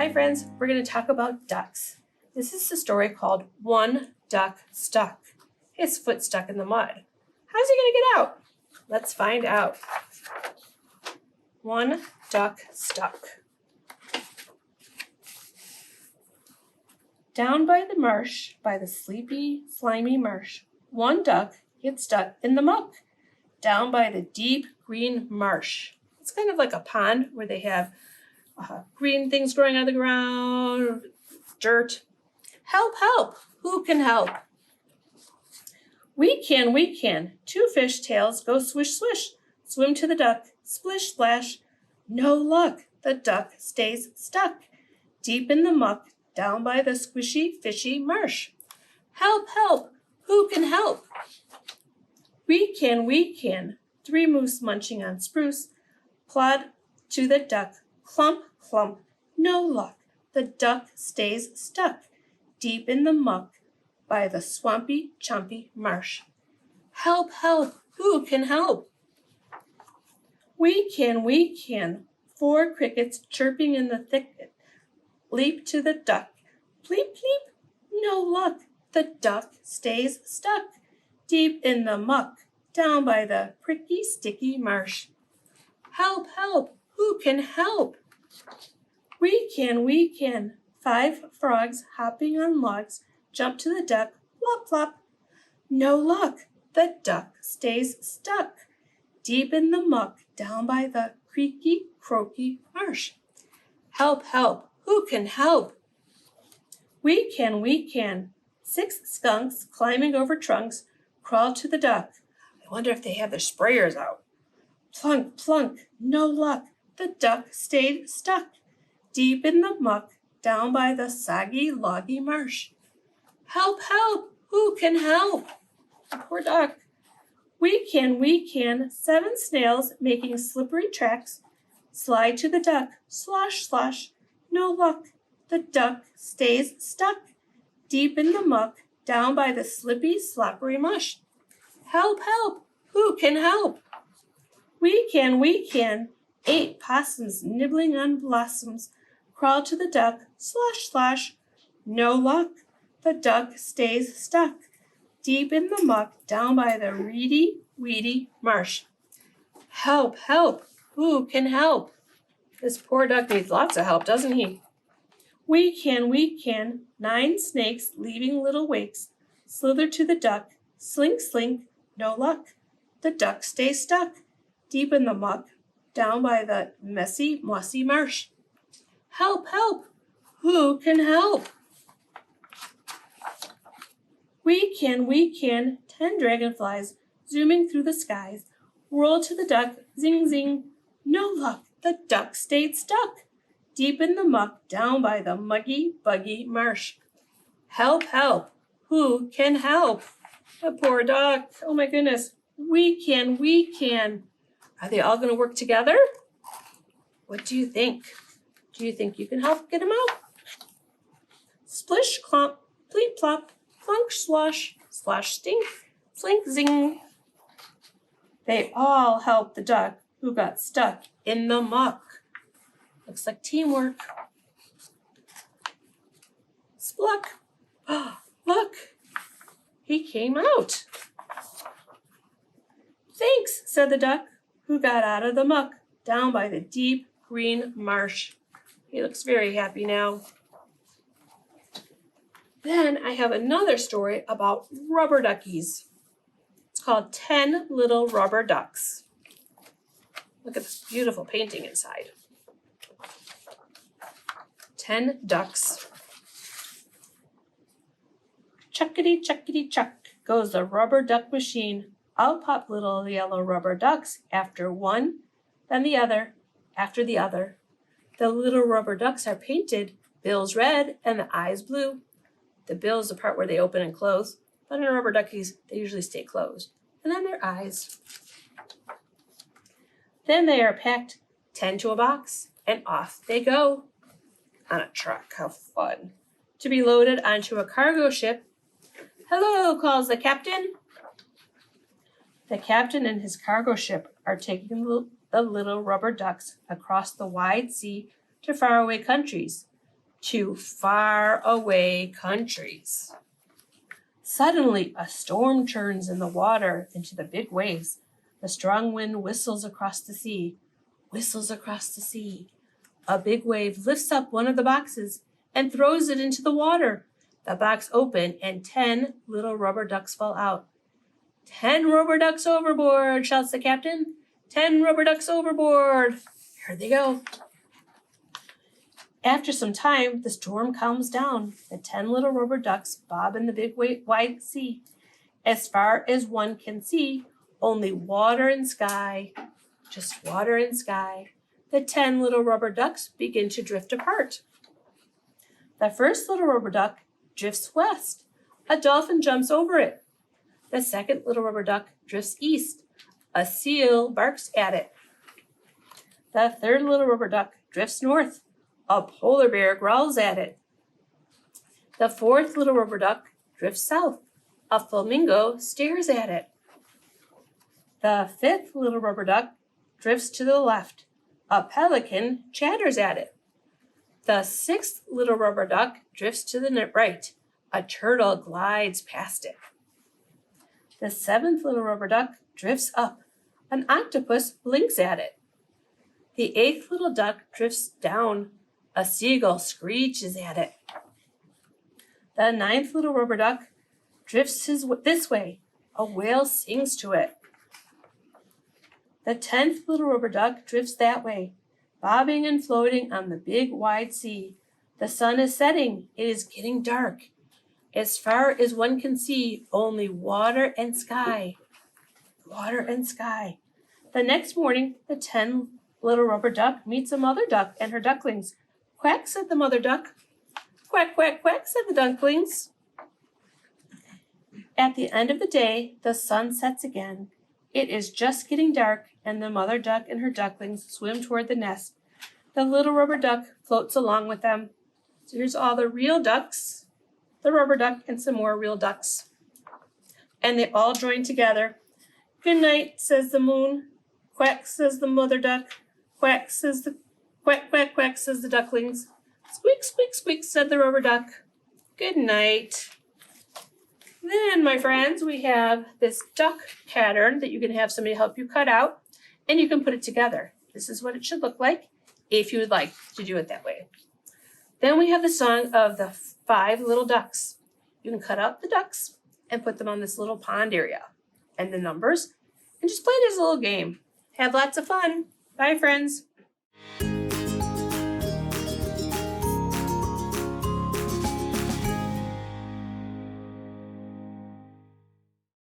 Hi friends, we're going to talk about ducks. This is a story called One Duck Stuck. His foot stuck in the mud. How's he going to get out? Let's find out. One duck stuck. Down by the marsh, by the sleepy, slimy marsh, one duck gets stuck in the muck. Down by the deep green marsh. It's kind of like a pond where they have green things growing out of the ground, dirt. Help, help, who can help? We can. Two fish tails go swish, swish. Swim to the duck, splish, splash. No luck, the duck stays stuck. Deep in the muck, down by the squishy, fishy marsh. Help, help, who can help? We can. Three moose munching on spruce. Plod to the duck, clump, clump. No luck, the duck stays stuck. Deep in the muck, by the swampy, chumpy marsh. Help, help, who can help? We can. Four crickets chirping in the thicket. Leap to the duck. Pleep, pleep, no luck, the duck stays stuck. Deep in the muck, down by the pricky, sticky marsh. Help, help, who can help? We can. Five frogs hopping on logs jump to the duck, plop, plop. No luck, the duck stays stuck. Deep in the muck, down by the creaky, croaky marsh. Help, help, who can help? We can. Six skunks climbing over trunks crawl to the duck. I wonder if they have their sprayers out. Plunk, plunk, no luck, the duck stayed stuck. Deep in the muck, down by the soggy, loggy marsh. Help, help, who can help? Poor duck. We can. Seven snails making slippery tracks slide to the duck, slosh, slosh. No luck, the duck stays stuck. Deep in the muck, down by the slippy, sloppery mush. Help, help, who can help? We can. Eight possums nibbling on blossoms crawl to the duck, slosh, slosh. No luck, the duck stays stuck. Deep in the muck, down by the reedy, weedy marsh. Help, help, who can help? This poor duck needs lots of help, doesn't he? We can. Nine snakes leaving little wakes slither to the duck, slink, slink, no luck. The duck stays stuck. Deep in the muck, down by the messy, mossy marsh. Help, help, who can help? We can. 10 dragonflies zooming through the skies whirl to the duck, zing, zing. No luck, the duck stayed stuck. Deep in the muck, down by the muggy, buggy marsh. Help, help, who can help? The poor duck, oh my goodness. We can. Are they all going to work together? What do you think? Do you think you can help get them out? Splish, clomp, pleep, plop, plunk, slosh, slosh, stink, slink, zing. They all helped the duck who got stuck in the muck. Looks like teamwork. Spluck. Oh, look, he came out. Thanks, said the duck, who got out of the muck down by the deep green marsh. He looks very happy now. Then I have another story about rubber duckies. It's called 10 Little Rubber Ducks. Look at this beautiful painting inside. 10 ducks. Chuckity, chuckity, chuck goes the rubber duck machine. Out pop little yellow rubber ducks, after one, then the other, after the other. The little rubber ducks are painted, bills red and the eyes blue. The bill is the part where they open and close, but in rubber duckies, they usually stay closed. And then their eyes. Then they are packed 10 to a box, and off they go. On a truck, how fun. To be loaded onto a cargo ship. Hello, calls the captain. The captain and his cargo ship are taking the little rubber ducks across the wide sea to faraway countries. to far away countries. Suddenly, a storm churns in the water into the big waves. The strong wind whistles across the sea, whistles across the sea. A big wave lifts up one of the boxes and throws it into the water. The box opens and 10 little rubber ducks fall out. 10 rubber ducks overboard, shouts the captain. 10 rubber ducks overboard. Here they go. After some time, the storm calms down. The 10 little rubber ducks bob in the big wide sea. As far as one can see, only water and sky, just water and sky. The 10 little rubber ducks begin to drift apart. The first little rubber duck drifts west. A dolphin jumps over it. The second little rubber duck drifts east. A seal barks at it. The third little rubber duck drifts north. A polar bear growls at it. The fourth little rubber duck drifts south. A flamingo stares at it. The fifth little rubber duck drifts to the left. A pelican chatters at it. The sixth little rubber duck drifts to the right. A turtle glides past it. The seventh little rubber duck drifts up. An octopus blinks at it. The eighth little duck drifts down. A seagull screeches at it. The ninth little rubber duck drifts this way. A whale sings to it. The 10th little rubber duck drifts that way, bobbing and floating on the big wide sea. The sun is setting. It is getting dark. As far as one can see, only water and sky. Water and sky. The next morning, the 10 little rubber duck meets a mother duck and her ducklings. Quack, said the mother duck. Quack, quack, quack, said the ducklings. At the end of the day, the sun sets again. It is just getting dark, and the mother duck and her ducklings swim toward the nest. The little rubber duck floats along with them. So here's all the real ducks, the rubber duck, and some more real ducks. And they all join together. Good night, says the moon. Quack, says the mother duck. Quack, says the quack, quack, quack, says the ducklings. Squeak, squeak, squeak, said the rubber duck. Good night. Then, my friends, we have this duck pattern that you can have somebody help you cut out, and you can put it together. This is what it should look like if you would like to do it that way. Then we have the song of the 5 little ducks. You can cut out the ducks and put them on this little pond area and the numbers, and just play this little game. Have lots of fun. Bye, friends.